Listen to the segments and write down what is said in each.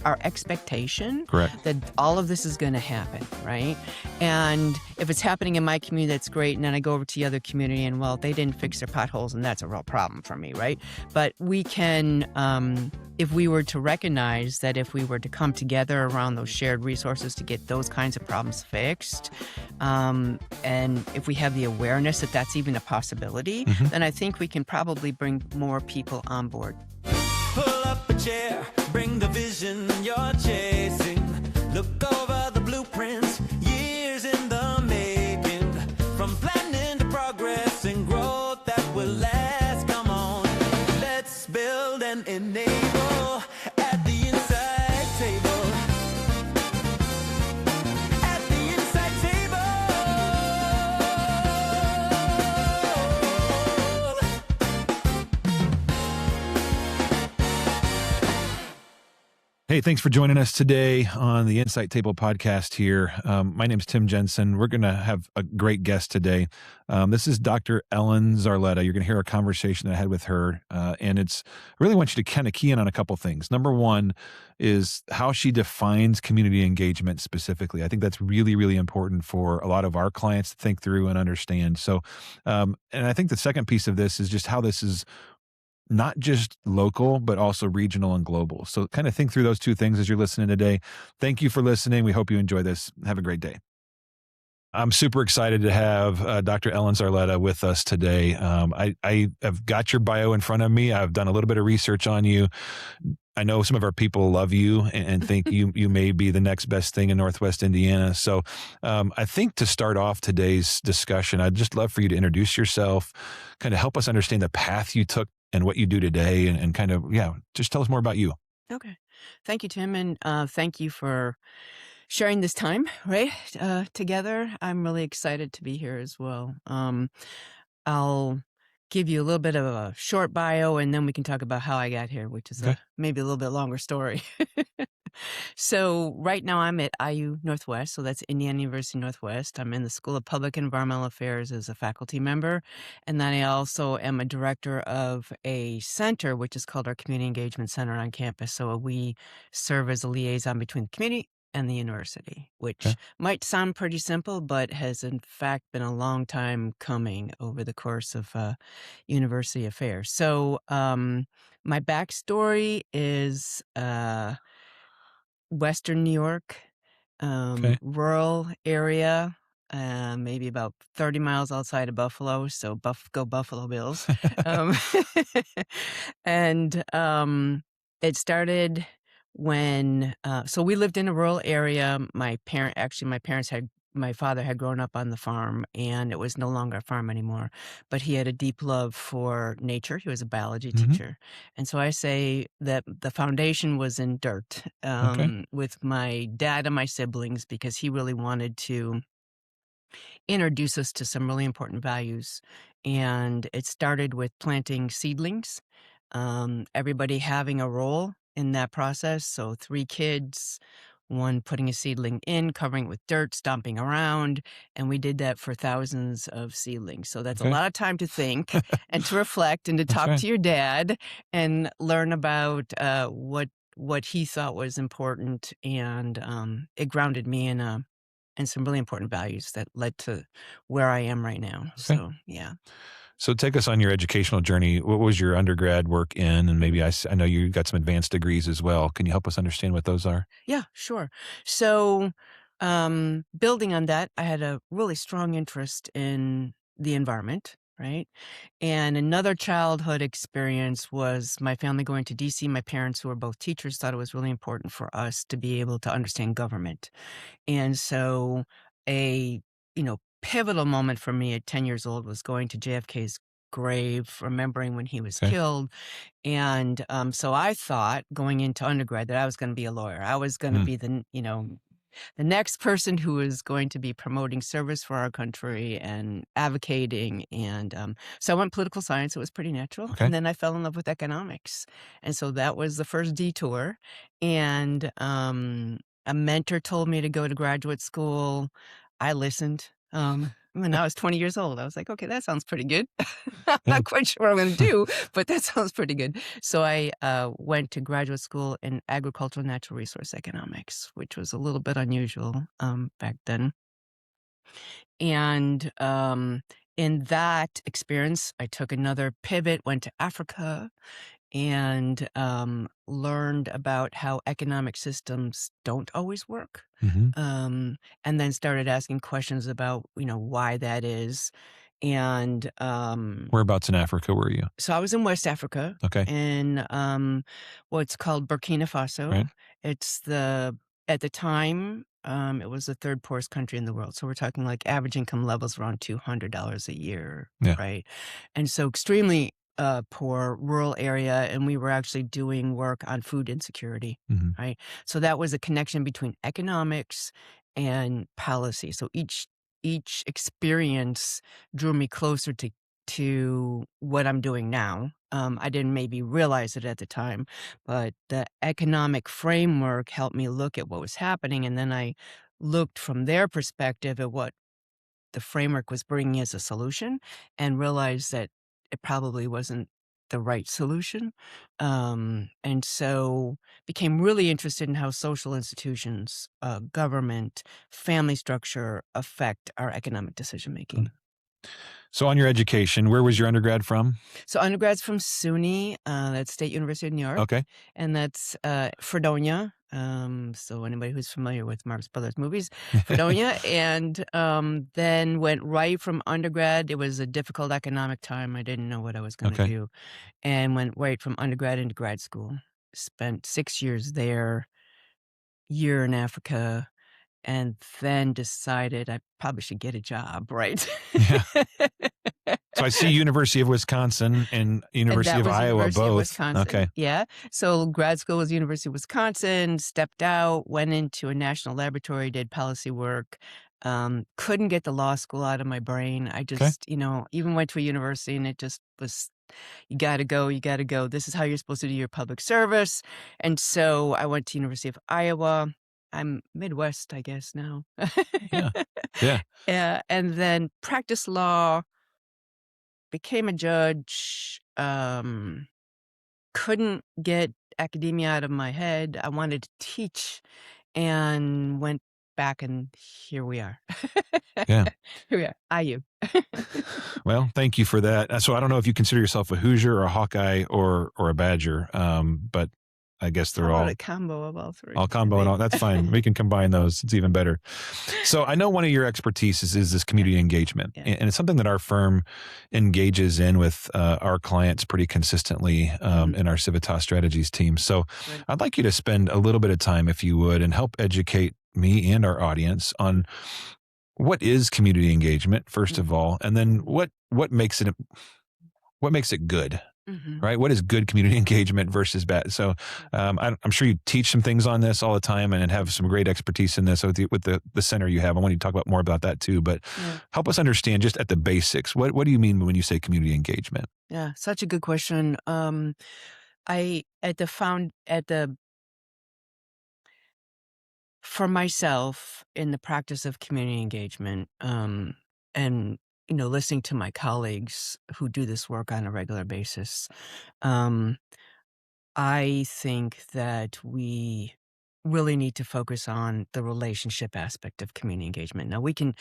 our expectation Correct. that all of this is going to happen, right? And if it's happening in my community, that's great. And then I go over to the other community and, well, they didn't fix their potholes, and that's a real problem for me, right? But we can, if we were to recognize that if we were to come together around those shared resources to get those kinds of problems fixed, and if we have the awareness that that's even a possibility, then I think we can probably bring more people on board. Pull up a chair, bring the vision you're chasing. Look over the blueprints, years in the making. From planning to progress and growth that will last. Come on, let's build and enable at the inside table. At the inside table. Hey, thanks for joining us today on the Insight Table podcast here. My name is Tim Jensen. We're going to have a great guest today. This is Dr. Ellen Szarleta. You're going to hear a conversation that I had with her, and I really want you to kind of key in on a couple things. Number one is how she defines community engagement specifically. I think that's really, really important for a lot of our clients to think through and understand. So, and I think the second piece of this is just how this is not just local, but also regional and global. So kind of think through those two things as you're listening today. Thank you for listening. We hope you enjoy this. Have a great day. I'm super excited to have Dr. Ellen Szarleta with us today. I have got your bio in front of me. I've done a little bit of research on you. I know some of our people love you and think you may be the next best thing in Northwest Indiana. So I think to start off today's discussion, I'd just love for you to introduce yourself, kind of help us understand the path you took and what you do today, and kind of, just tell us more about you. Okay. Thank you, Tim. And thank you for sharing this time, right, together. I'm really excited to be here as well. I'll give you a little bit of a short bio, and then we can talk about how I got here, which is Okay. maybe a little bit longer story. So right now I'm at IU Northwest, so that's Indiana University Northwest. I'm in the School of Public and Environmental Affairs as a faculty member, and then I also am a director of a center, which is called our Community Engagement Center on campus. So we serve as a liaison between the community and the university, which Okay. might sound pretty simple, but has in fact been a long time coming over the course of university affairs. So my backstory is Western New York, Okay. rural area, maybe about 30 miles outside of Buffalo. So go Buffalo Bills. Um, and it started when, so we lived in a rural area. My father had grown up on the farm, and it was no longer a farm anymore, but he had a deep love for nature. He was a biology teacher. And so I say that the foundation was in dirt, Okay. with my dad and my siblings, because he really wanted to introduce us to some really important values. And it started with planting seedlings, everybody having a role in that process. So 3 kids, one putting a seedling in, covering it with dirt, stomping around. And we did that for thousands of seedlings. So that's a Okay. lot of time to think and to reflect and to That's talk right. to your dad and learn about what he thought was important. And it grounded me in some really important values that led to where I am right now. Okay. So, yeah. So take us on your educational journey. What was your undergrad work in? And maybe I know you got some advanced degrees as well. Can you help us understand what those are? Yeah, sure. So, building on that, I had a really strong interest in the environment, right? And another childhood experience was my family going to DC. My parents, who were both teachers, thought it was really important for us to be able to understand government. And so a, pivotal moment for me at 10 years old was going to JFK's grave, remembering when he was Okay. killed. And so I thought going into undergrad that I was going to be a lawyer. I was going to be the next person who was going to be promoting service for our country and advocating. And so I went political science. It was pretty natural. Okay. And then I fell in love with economics. And so that was the first detour. And a mentor told me to go to graduate school. I listened. When I was 20 years old, I was like, okay, that sounds pretty good. I'm not quite sure what I'm going to do, but that sounds pretty good. So I went to graduate school in agricultural natural resource economics, which was a little bit unusual back then. And in that experience, I took another pivot, went to Africa, and learned about how economic systems don't always work. Hmm. And then started asking questions about, why that is. And Whereabouts in Africa were you? so I was in West Africa Okay. in what's called Burkina Faso. Right. It's at the time, it was the third poorest country in the world. So we're talking like average income levels around $200 a year, Yeah. right? And so extremely poor rural area, and we were actually doing work on food insecurity, Hmm. right? So that was a connection between economics and policy. So each experience drew me closer to what I'm doing now. I didn't maybe realize it at the time, but the economic framework helped me look at what was happening, and then I looked from their perspective at what the framework was bringing as a solution and realized that it probably wasn't the right solution. And so became really interested in how social institutions, government, family structure affect our economic decision making. So on your education, where was your undergrad from? So undergrad's from SUNY, that's State University of New York, Okay. and that's Fredonia. So anybody who's familiar with Marx Brothers movies, Fredonia, and then went right from undergrad. It was a difficult economic time. I didn't know what I was going to Okay. do, and went right from undergrad into grad school. Spent 6 years there, year in Africa, and then decided I probably should get a job, right? Yeah. So I see University of Wisconsin and University that of was Iowa University of both. Wisconsin. Okay. Yeah. So grad school was University of Wisconsin, stepped out, went into a national laboratory, did policy work. Couldn't get the law school out of my brain. I just, even went to a university and it just was, you got to go, you got to go. This is how you're supposed to do your public service. And so I went to University of Iowa. I'm Midwest, I guess, now. Yeah. Yeah. Yeah. And then practiced law, became a judge, couldn't get academia out of my head. I wanted to teach and went back, and here we are. Yeah. Here we are. IU. Well, thank you for that. So I don't know if you consider yourself a Hoosier or a Hawkeye or a Badger, but I guess How they're about all a combo of all three? combo and all. That's fine. We can combine those. It's even better. So I know one of your expertise is this community engagement, Yeah. and it's something that our firm engages in with our clients pretty consistently in our Civitas Strategies team. So Good. I'd like you to spend a little bit of time, if you would, and help educate me and our audience on what is community engagement, first of all, and then what makes it good. Mhm. Right? What is good community engagement versus bad? So I'm sure you teach some things on this all the time and have some great expertise in this with the center you have. I want you to talk about more about that too, but help us understand just at the basics. What do you mean when you say community engagement? Yeah, such a good question. For myself in the practice of community engagement, and listening to my colleagues who do this work on a regular basis, um, I think that we really need to focus on the relationship aspect of community engagement. Now we can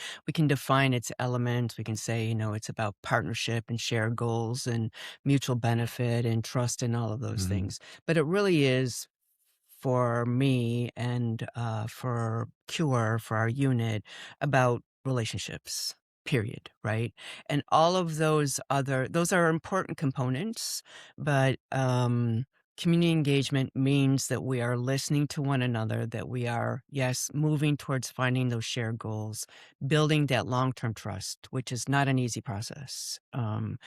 define its elements. We can say, it's about partnership and shared goals and mutual benefit and trust and all of those things. But it really is, for me and for Cure, for our unit, about relationships, period, right? And all of those are important components, but community engagement means that we are listening to one another, that we are, yes, moving towards finding those shared goals, building that long-term trust, which is not an easy process. And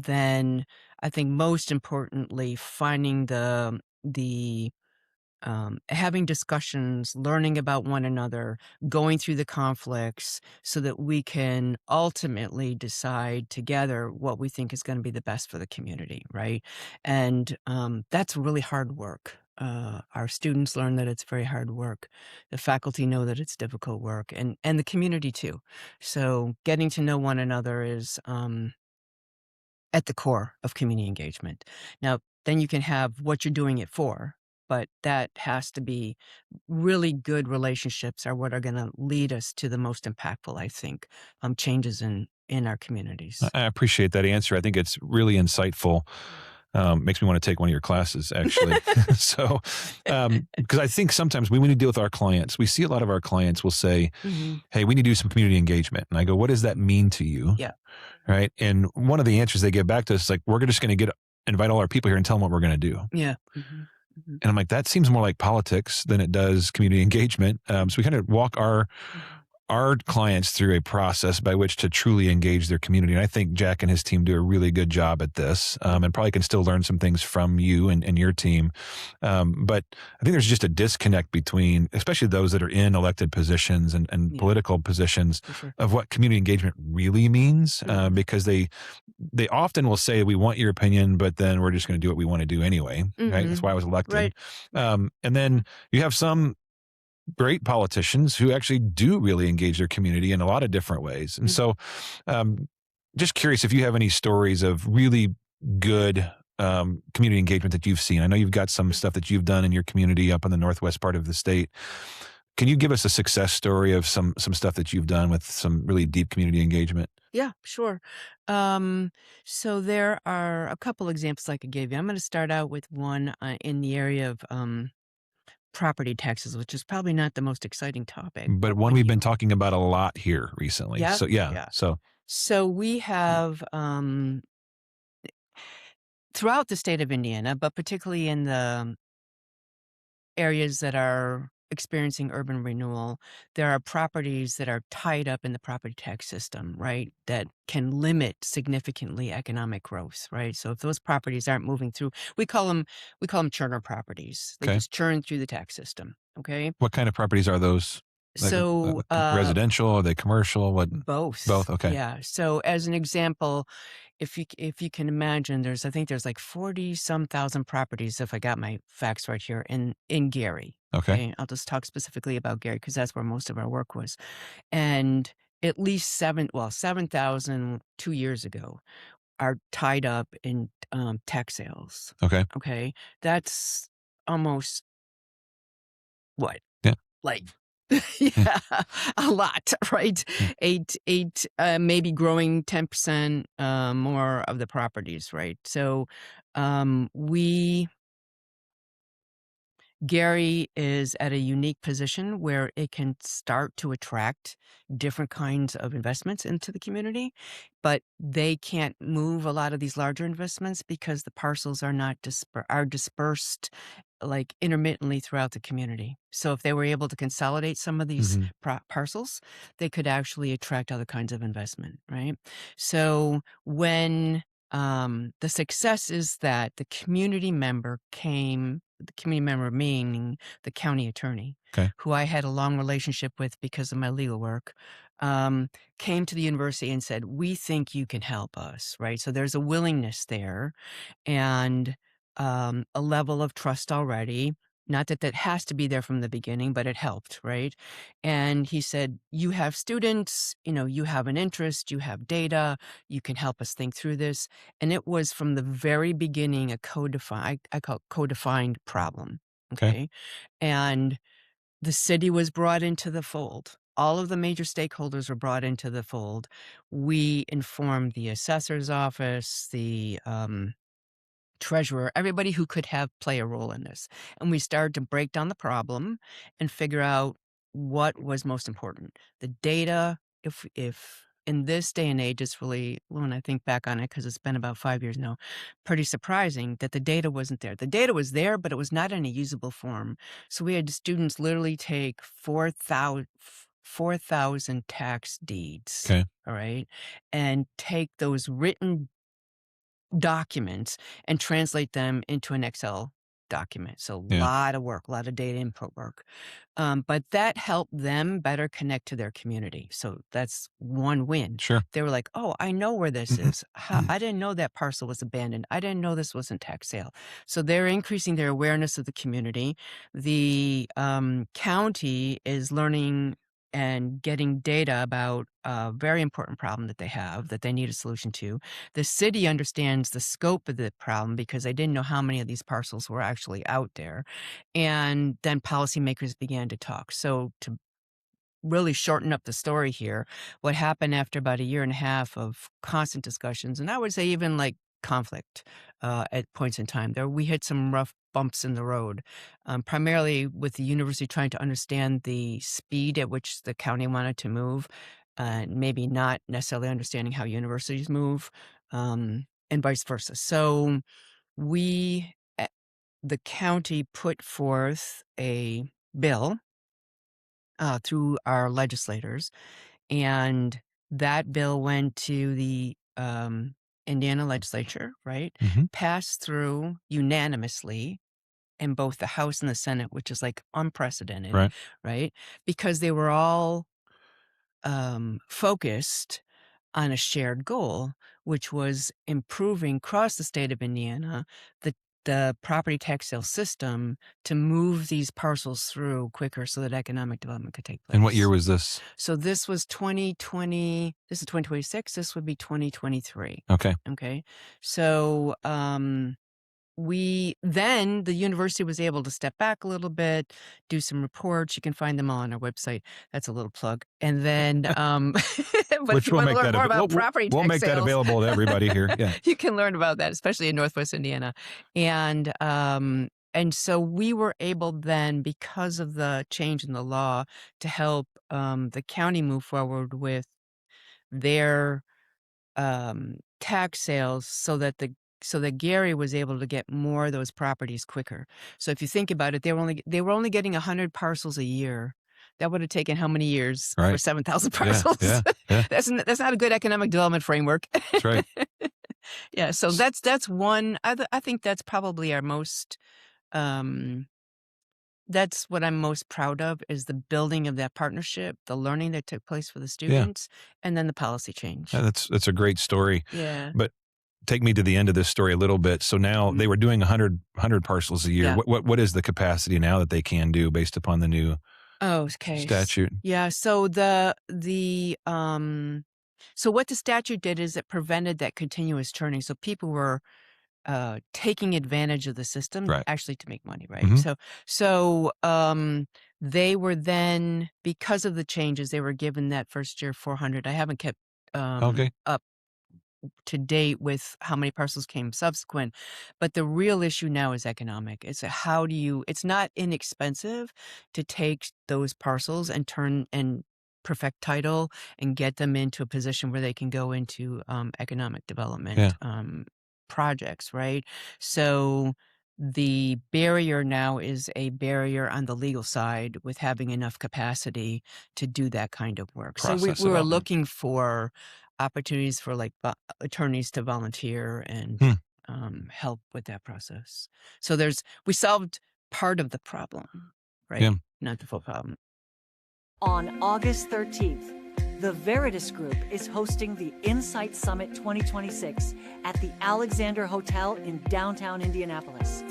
then I think most importantly, finding the having discussions, learning about one another, going through the conflicts so that we can ultimately decide together what we think is going to be the best for the community, right? And that's really hard work. Our students learn that it's very hard work. The faculty know that it's difficult work, and the community too. So getting to know one another is at the core of community engagement. Now, then you can have what you're doing it for, but that has to be really good relationships are what are going to lead us to the most impactful, I think, changes in our communities. I appreciate that answer. I think it's really insightful. Makes me want to take one of your classes, actually. So, because I think sometimes when we deal with our clients, we see a lot of our clients will say, Hmm. "Hey, we need to do some community engagement," and I go, "What does that mean to you?" Yeah. Right? And one of the answers they give back to us is like, "We're just going to invite all our people here and tell them what we're going to do." Yeah. Hmm. Hmm. And I'm like, that seems more like politics than it does community engagement. So we kind of walk our clients through a process by which to truly engage their community. And I think Jack and his team do a really good job at this, and probably can still learn some things from you and your team. But I think there's just a disconnect between, especially those that are in elected positions and Yeah, political positions, for sure. of what community engagement really means, Mhm. because they often will say, we want your opinion, but then we're just going to do what we want to do anyway. Right. That's Mhm. why I was elected. Right. Right. And then you have some great politicians who actually do really engage their community in a lot of different ways. And Mhm. so, um, just curious if you have any stories of really good community engagement that you've seen. I know you've got some stuff that you've done in your community up in the northwest part of the state. Can you give us a success story of some stuff that you've done with some really deep community engagement? Yeah, sure. Um, so there are a couple examples I could give you. I'm going to start out with one in the area of property taxes, which is probably not the most exciting topic, But but one when we've you, been talking about a lot here recently. yeah, So yeah, yeah. so So we have throughout the state of Indiana, but particularly in the areas that are experiencing urban renewal, there are properties that are tied up in the property tax system, right? That can limit significantly economic growth, right? So if those properties aren't moving through, we call them churner properties. They okay. just churn through the tax system. Okay. What kind of properties are those? Like So residential? Are they commercial? What? both. Both. Okay. Yeah. So as an example, if you can imagine, I think there's like 40 some thousand properties, if I got my facts right here, in Gary. Okay. Okay. I'll just talk specifically about Gary because that's where most of our work was. And at least 7,000 2 years ago are tied up in tax sales. Okay. Okay. That's almost what? Yeah. Like, Yeah. yeah, a lot, right? Yeah. Eight, maybe growing 10% more of the properties, right? So, we Gary is at a unique position where it can start to attract different kinds of investments into the community, but they can't move a lot of these larger investments because the parcels are not are dispersed like intermittently throughout the community. So if they were able to consolidate some of these Hmm. parcels, they could actually attract other kinds of investment, right? So when the success is that the community member meaning the county attorney, Okay. who I had a long relationship with because of my legal work, um, came to the university and said, "We think you can help us," right? So there's a willingness there and a level of trust already. Not that that has to be there from the beginning, but it helped, right? And he said, "You have students, you have an interest, you have data, you can help us think through this." And it was from the very beginning a I call it co-defined problem. Okay. Okay. And the city was brought into the fold. All of the major stakeholders were brought into the fold. We informed the assessor's office, the treasurer, everybody who could play a role in this. And we started to break down the problem and figure out what was most important. The data, if in this day and age, it's really, when I think back on it, because it's been about 5 years now, pretty surprising that the data wasn't there. The data was there, but it was not in a usable form. So we had students literally take 4,000 tax deeds, Okay. all right, and take those written documents and translate them into an Excel document. So a Yeah. lot of work, a lot of data input work. But that helped them better connect to their community. So that's one win. Sure. They were like, oh, I know where this is. I didn't know that parcel was abandoned. I didn't know this wasn't tax sale. So they're increasing their awareness of the community. The county is learning and getting data about a very important problem that they have that they need a solution to. The city understands the scope of the problem because they didn't know how many of these parcels were actually out there. And then policymakers began to talk. So to really shorten up the story here, what happened after about a year and a half of constant discussions, and I would say even like conflict at points in time, there we hit some rough bumps in the road, primarily with the university trying to understand the speed at which the county wanted to move, maybe not necessarily understanding how universities move, and vice versa. So we, the county, put forth a bill through our legislators, and that bill went to the Indiana legislature, right? Mhm. Passed through unanimously in both the House and the Senate, which is like unprecedented, Right. right? Because they were all focused on a shared goal, which was improving across the state of Indiana the property tax sale system to move these parcels through quicker so that economic development could take place. And what year was this? So this was 2020. This is 2026. This would be 2023. Okay. Okay. So the university was able to step back a little bit, do some reports. You can find them all on our website. That's a little plug. And then, but Which if you we'll want to make learn that more about property tax we'll make that sales, available to everybody here. Yeah. you can learn about that, especially in Northwest Indiana. And so we were able then, because of the change in the law, to help the county move forward with their tax sales so that Gary was able to get more of those properties quicker. So if you think about it, they were only getting 100 parcels a year. That would have taken how many years for Right. 7,000 parcels? Yeah. That's not a good economic development framework. That's right. Yeah, so that's one. I think that's probably our most. That's what I'm most proud of, is the building of that partnership, the learning that took place for the students, and then the policy change. Yeah, that's a great story. Yeah. But take me to the end of this story a little bit. So now they were doing 100 parcels a year. Yeah. What is the capacity now that they can do based upon the new statute? Yeah. So so what the statute did is it prevented that continuous churning. So people were taking advantage of the system, Right. actually, to make money, right? Mhm. So they were then, because of the changes, they were given that first year 400. I haven't kept Okay. up to date with how many parcels came subsequent, but the real issue now is economic. It's it's not inexpensive to take those parcels and turn and perfect title and get them into a position where they can go into economic development projects, right? So the barrier now is a barrier on the legal side with having enough capacity to do that kind of work. So we were development. looking for opportunities for like attorneys to volunteer and help with that process. So we solved part of the problem, right? Yeah. Not the full problem. On August 13th, the Veritas Group is hosting the Insight Summit 2026 at the Alexander Hotel in downtown Indianapolis.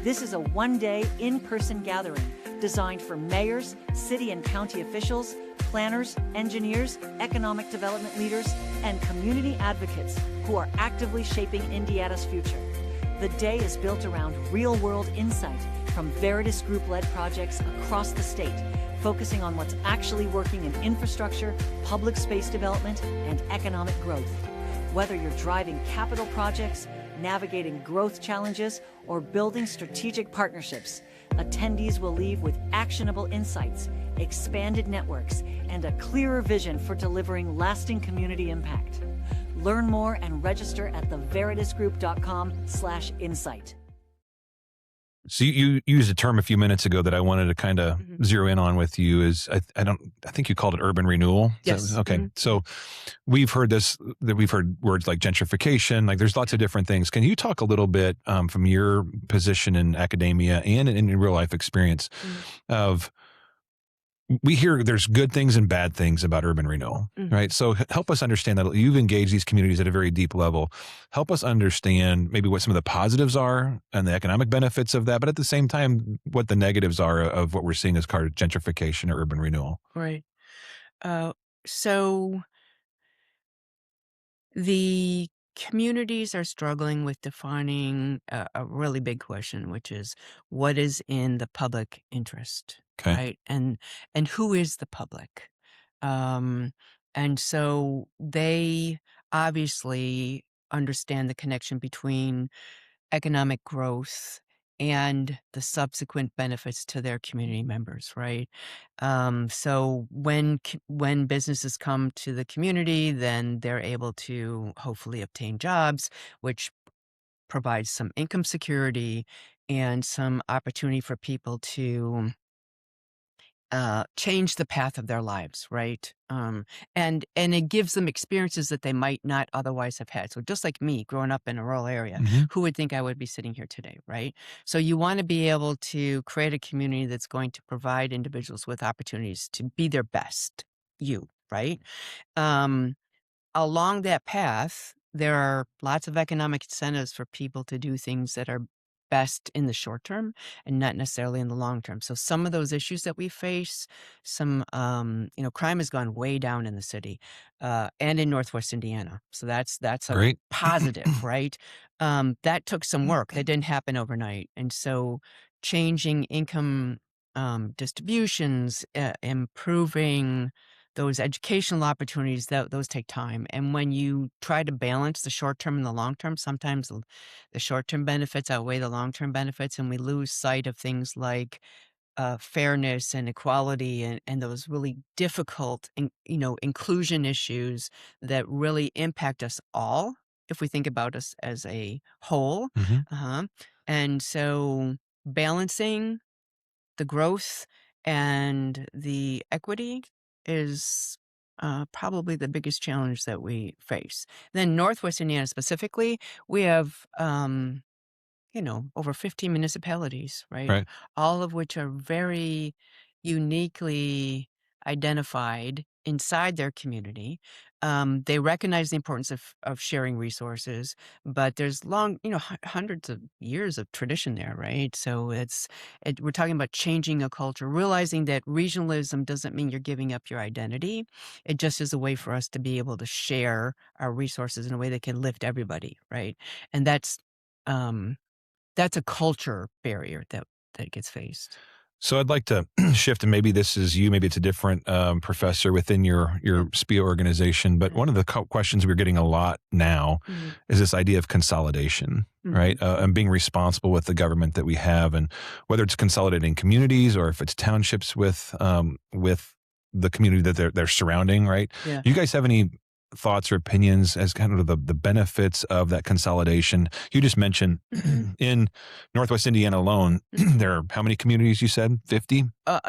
This is a one-day in-person gathering designed for mayors, city and county officials, planners, engineers, economic development leaders, and community advocates who are actively shaping Indiana's future. The day is built around real-world insight from Veritas Group-led projects across the state, focusing on what's actually working in infrastructure, public space development, and economic growth. Whether you're driving capital projects, navigating growth challenges, or building strategic partnerships, attendees will leave with actionable insights, expanded networks, and a clearer vision for delivering lasting community impact. Learn more and register at theveritasgroup.com/insight. So you used a term a few minutes ago that I wanted to kind of zero in on with you is I think you called it urban renewal. Yes. Okay. So we've heard words like gentrification, like there's lots of different things. Can you talk a little bit from your position in academia and in real life experience of, we hear there's good things and bad things about urban renewal, right? So help us understand that you've engaged these communities at a very deep level. Help us understand maybe what some of the positives are and the economic benefits of that, but at the same time, what the negatives are of what we're seeing as called gentrification or urban renewal. Right. So the communities are struggling with defining a really big question, which is what is in the public interest, Okay. right? And who is the public? Um, and so they obviously understand the connection between economic growth and the subsequent benefits to their community members, right? So when businesses come to the community, then they're able to hopefully obtain jobs, which provides some income security and some opportunity for people to change the path of their lives, right? And it gives them experiences that they might not otherwise have had. So just like me, growing up in a rural area, who would think I would be sitting here today, right? So you want to be able to create a community that's going to provide individuals with opportunities to be their best you, right? Um, Along that path, there are lots of economic incentives for people to do things that are best in the short term and not necessarily in the long term. So some of those issues that we face, crime has gone way down in the city and in Northwest Indiana. So that's a Great. positive, right? That took some work. That didn't happen overnight. And so changing income distributions, improving those educational opportunities, those take time. And when you try to balance the short term and the long term, sometimes the short term benefits outweigh the long term benefits, and we lose sight of things like fairness and equality and those really difficult, inclusion issues that really impact us all if we think about us as a whole. Uh-huh. And so balancing the growth and the equity is probably the biggest challenge that we face. Then Northwest Indiana specifically, we have, over 15 municipalities, right? Right. All of which are very uniquely identified inside their community. They recognize the importance of sharing resources, but there's hundreds of years of tradition there, right? So we're talking about changing a culture, realizing that regionalism doesn't mean you're giving up your identity. It just is a way for us to be able to share our resources in a way that can lift everybody, right? And that's a culture barrier that gets faced. So I'd like to shift, and maybe this is you, maybe it's a different professor within your SPIA organization. But one of the questions we're getting a lot now is this idea of consolidation, right? And being responsible with the government that we have, and whether it's consolidating communities or if it's townships with the community that they're surrounding, right? Yeah. Do you guys have any thoughts or opinions as kind of the benefits of that consolidation? You just mentioned in Northwest Indiana alone, there are how many communities you said? 50?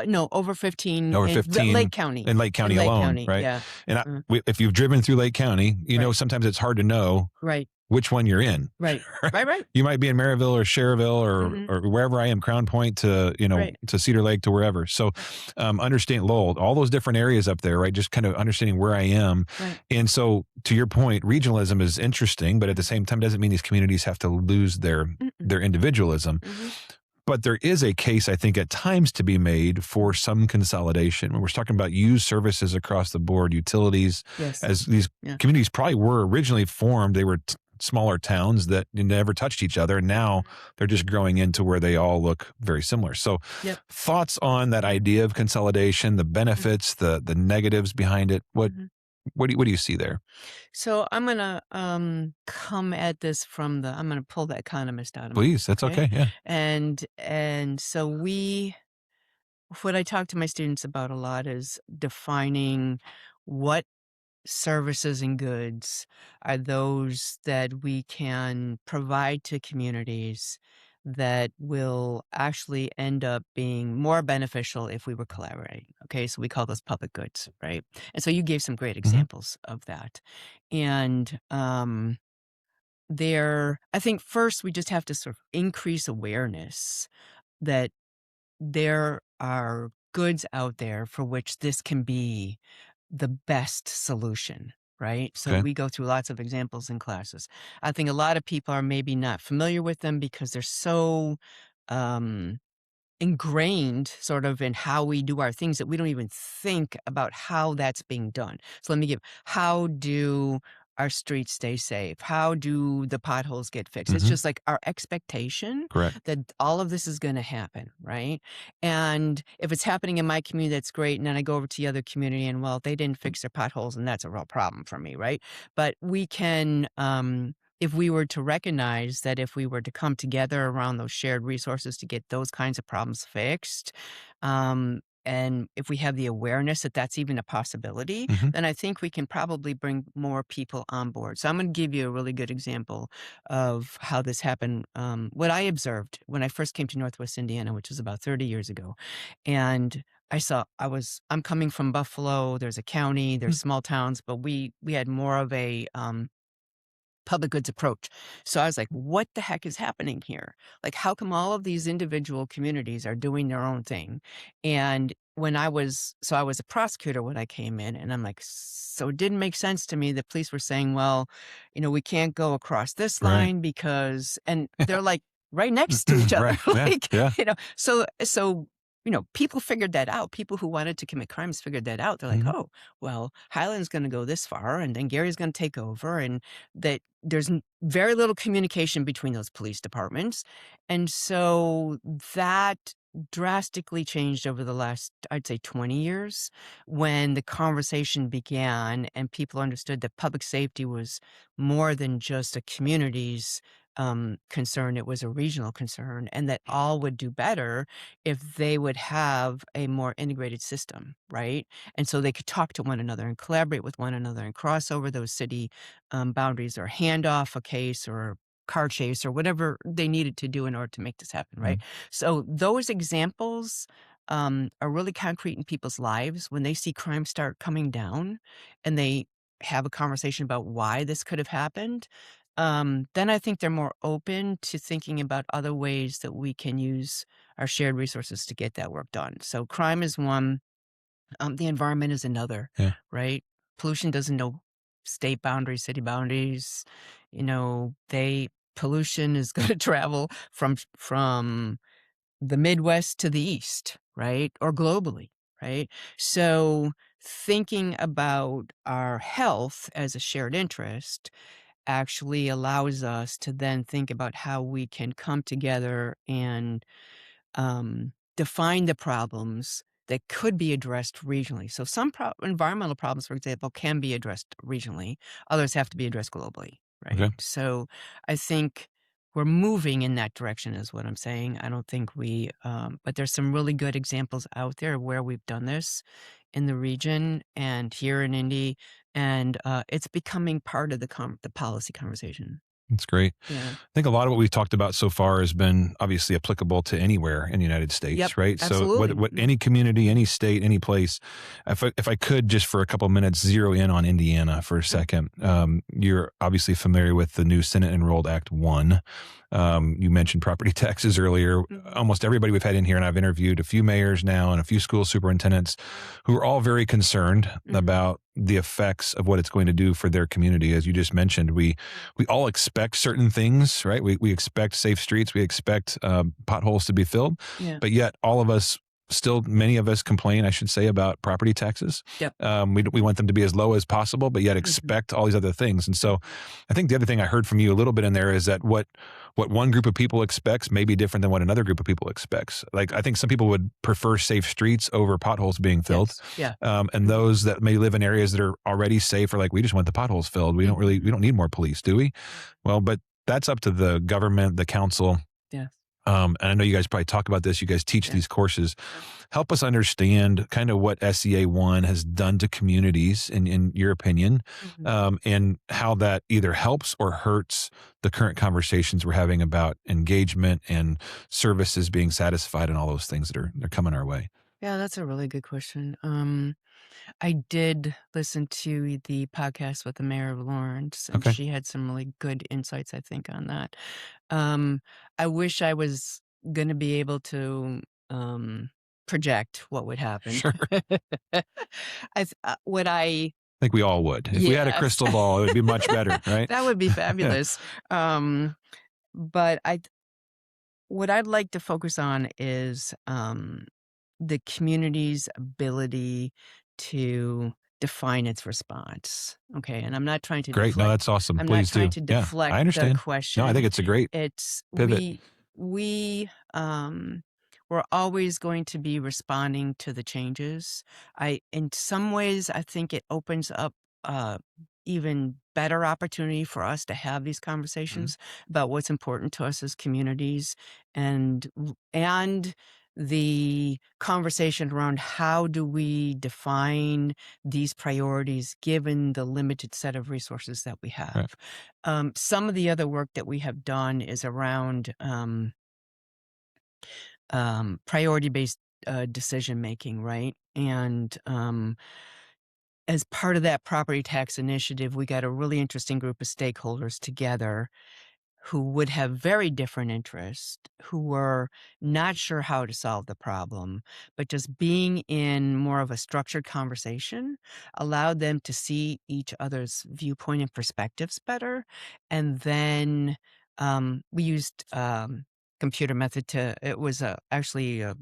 No, over 15. Over in 15 Lake County. in Lake County Lake alone, County, right? yeah. And if you've driven through Lake County, you know sometimes it's hard to know Right. which one you're in. Right. Right. You might be in Maryville or Cherville or wherever I am, Crown Point to to Cedar Lake to wherever. So understand Lowell, all those different areas up there, right? Just kind of understanding where I am. Right. And so to your point, regionalism is interesting, but at the same time doesn't mean these communities have to lose their individualism. But there is a case, I think, at times to be made for some consolidation. When we're talking about used services across the board, utilities, as these communities probably were originally formed, they were smaller towns that never touched each other. And now they're just growing into where they all look very similar. So thoughts on that idea of consolidation, the benefits, the negatives behind it. What do you see there? So I'm going to come at this I'm going to pull the economist out of me. Please, that's okay. Yeah. And so what I talk to my students about a lot is defining what services and goods are those that we can provide to communities that will actually end up being more beneficial if we were collaborating. Okay, so we call those public goods, right? And so you gave some great examples of that. And I think first we just have to sort of increase awareness that there are goods out there for which this can be the best solution, right? So Okay. we go through lots of examples in classes. I think a lot of people are maybe not familiar with them because they're so um, ingrained sort of in how we do our things that we don't even think about how that's being done. So let me give, how do our streets stay safe? How do the potholes get fixed? It's Mhm. just like our expectation Correct. that all of this is going to happen, right? And if it's happening in my community, that's great. And then I go over to the other community and, well, they didn't fix their potholes, and that's a real problem for me, right? But we can, if we were to recognize that if we were to come together around those shared resources to get those kinds of problems fixed, and if we have the awareness that that's even a possibility, Mhm. then I think we can probably bring more people on board. So I'm going to give you a really good example of how this happened. What I observed when I first came to Northwest Indiana, which was about 30 years ago, and I'm coming from Buffalo. There's a county, there's small towns, but we had more of a public goods approach. So I was like, what the heck is happening here? Like, how come all of these individual communities are doing their own thing? And I was a prosecutor when I came in, and I'm like, so it didn't make sense to me. The police were saying, well, we can't go across this Right. line because, and they're like right next to each other. Right. Yeah. Like, Yeah. so, people figured that out. People who wanted to commit crimes figured that out. They're like, Mhm. oh, well, Highland's going to go this far, and then Gary's going to take over, and that there's very little communication between those police departments. And so that drastically changed over the last, I'd say, 20 years when the conversation began and people understood that public safety was more than just a community's concern. It was a regional concern, and that all would do better if they would have a more integrated system, right? And so they could talk to one another and collaborate with one another and cross over those city boundaries, or hand off a case or a car chase or whatever they needed to do in order to make this happen, right? So those examples are really concrete in people's lives when they see crime start coming down and they have a conversation about why this could have happened. Then I think they're more open to thinking about other ways that we can use our shared resources to get that work done. So crime is one, the environment is another, Yeah. right? Pollution doesn't know state boundaries, city boundaries. Pollution is going to travel from the Midwest to the East, right? Or globally, right? So thinking about our health as a shared interest actually allows us to then think about how we can come together and define the problems that could be addressed regionally. So some environmental problems, for example, can be addressed regionally. Others have to be addressed globally, right? Okay. So I think we're moving in that direction is what I'm saying. I don't think but there's some really good examples out there where we've done this in the region and here in Indy, and it's becoming part of the policy conversation. That's great. Yeah. I think a lot of what we've talked about so far has been obviously applicable to anywhere in the United States, Yep, right? So absolutely. what any community, any state, any place, if I could just for a couple of minutes zero in on Indiana for a second, you're obviously familiar with the new Senate Enrolled Act 1. You mentioned property taxes earlier. Almost everybody we've had in here, and I've interviewed a few mayors now and a few school superintendents who are all very concerned about the effects of what it's going to do for their community. As you just mentioned, we all expect certain things, right? We expect safe streets. We expect potholes to be filled. Yeah. But yet all of us still, many of us complain, I should say, about property taxes. Yep. We want them to be as low as possible, but yet expect all these other things. And so I think the other thing I heard from you a little bit in there is that what one group of people expects may be different than what another group of people expects. Like, I think some people would prefer safe streets over potholes being filled. Yes. Yeah. And those that may live in areas that are already safe are like, we just want the potholes filled. We don't need more police, do we? Well, but that's up to the government, the council. Yes. And I know you guys probably talk about this. You guys teach these courses. Help us understand kind of what SEA 1 has done to communities, in your opinion, and how that either helps or hurts the current conversations we're having about engagement and services being satisfied and all those things that are coming our way. Yeah, that's a really good question. I did listen to the podcast with the mayor of Lawrence, and Okay. she had some really good insights, I think, on that. Um, I wish I was going to be able to project what would happen. Sure. What I I think we all would. If we had a Yes. crystal ball, it would be much better, right? That would be fabulous. But what I'd like to focus on is the community's ability to define its response. Okay, and I'm not trying to Great. No, that's awesome. I'm Please not trying do. to Yeah, deflect I the understand. question. No, I think it's a great It's pivot. we're always going to be responding to the changes. In some ways, I think it opens up even better opportunity for us to have these conversations about what's important to us as communities, and the conversation around how do we define these priorities given the limited set of resources that we have. Right. Some of the other work that we have done is around priority-based decision making, right? And as part of that property tax initiative, we got a really interesting group of stakeholders together who would have very different interests, who were not sure how to solve the problem, but just being in more of a structured conversation allowed them to see each other's viewpoint and perspectives better. And then we used computer method it was actually a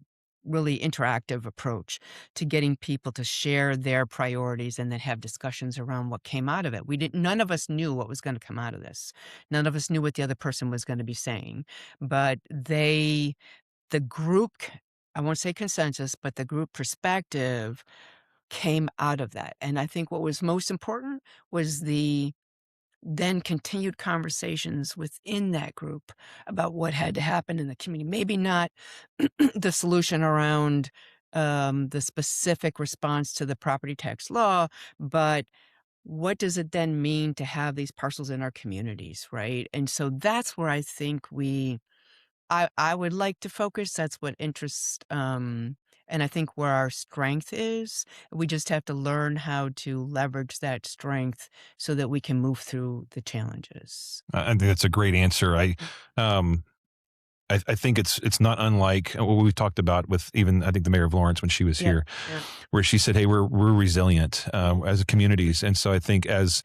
really interactive approach to getting people to share their priorities and then have discussions around what came out of it. None of us knew what was going to come out of this. None of us knew what the other person was going to be saying, but the group, I won't say consensus, but the group perspective came out of that. And I think what was most important was the then continued conversations within that group about what had to happen in the community. Maybe not the solution around the specific response to the property tax law, but what does it then mean to have these parcels in our communities, right? And so that's where I think I would like to focus. That's what interests, and I think where our strength is. We just have to learn how to leverage that strength so that we can move through the challenges. I think that's a great answer. I think it's not unlike what we've talked about with even I think the mayor of Lawrence when she was here, where she said, "Hey, we're resilient as communities," and so I think as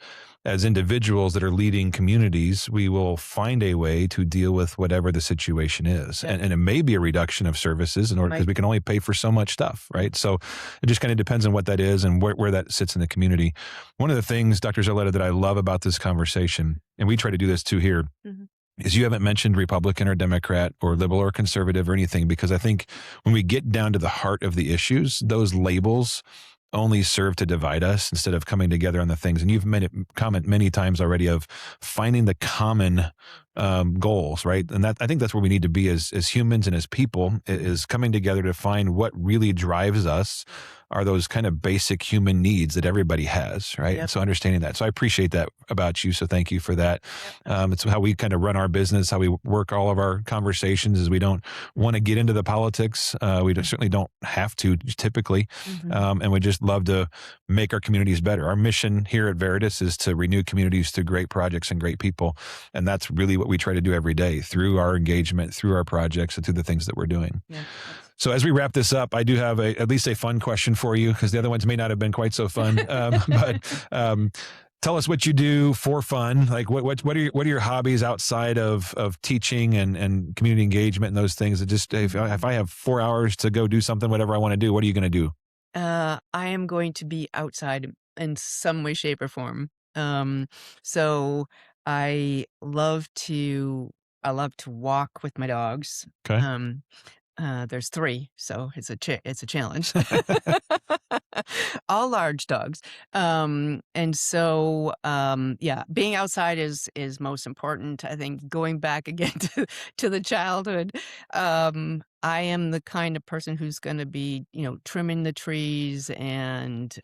individuals that are leading communities, we will find a way to deal with whatever the situation is, and it may be a reduction of services in order because we can only pay for so much stuff, right? So it just kind of depends on what that is and where that sits in the community. One of the things, Dr. Szarleta, that I love about this conversation, and we try to do this too here. Is you haven't mentioned Republican or Democrat or liberal or conservative or anything, because I think when we get down to the heart of the issues, those labels only serve to divide us instead of coming together on the things. And you've made it comment many times already of finding the common goals, right? And that I think that's where we need to be as humans and as people, is coming together to find what really drives us are those kind of basic human needs that everybody has, right? And so understanding that. So I appreciate that about you. So thank you for that. It's how we kind of run our business, how we work all of our conversations is we don't want to get into the politics. We certainly don't have to typically. And we just love to make our communities better. Our mission here at Veritas is to renew communities through great projects and great people. And that's really what we try to do every day through our engagement, through our projects, and through the things that we're doing. So as we wrap this up, I do have at least a fun question for you, because the other ones may not have been quite so fun. But tell us what you do for fun. Like what are your hobbies outside of teaching and community engagement and those things? That just if I have 4 hours to go do something, whatever I want to do, what are you going to do? I am going to be outside in some way, shape, or form. So I love to walk with my dogs. Okay. There's 3, so it's a challenge. all large dogs. And so, yeah, being outside is most important. I think going back again to the childhood, I am the kind of person who's going to be, trimming the trees and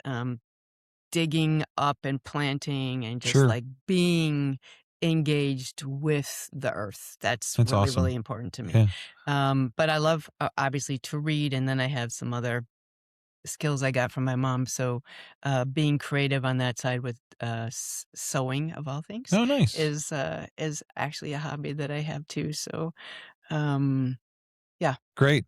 digging up and planting and just Sure. like being engaged with the earth. That's That's really, awesome. really important to me. Yeah. But I love obviously to read, and then I have some other skills I got from my mom. So being creative on that side with sewing of all things Oh, nice. is actually a hobby that I have too. So um, yeah, Great.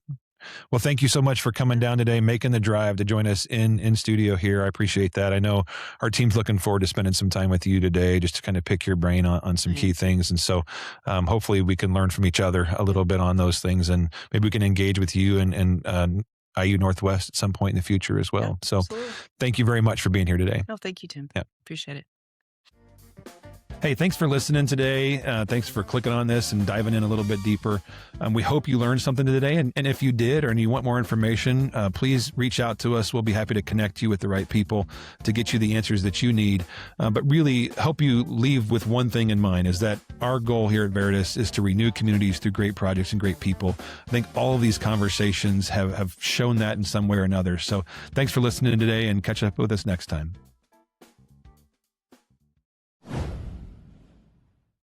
Well, thank you so much for coming down today, making the drive to join us in studio here. I appreciate that. I know our team's looking forward to spending some time with you today, just to kind of pick your brain on some key thanks. things. And so hopefully we can learn from each other a little bit on those things, and maybe we can engage with you and IU Northwest at some point in the future as Yeah, well. So absolutely. thank you very much for being here today. No, thank you, Tim. Yeah. Appreciate it. Hey, thanks for listening today. Thanks for clicking on this and diving in a little bit deeper. We hope you learned something today. And if you did, or you want more information, please reach out to us. We'll be happy to connect you with the right people to get you the answers that you need. But really help you leave with one thing in mind, is that our goal here at Veritas is to renew communities through great projects and great people. I think all of these conversations have shown that in some way or another. So thanks for listening today, and catch up with us next time.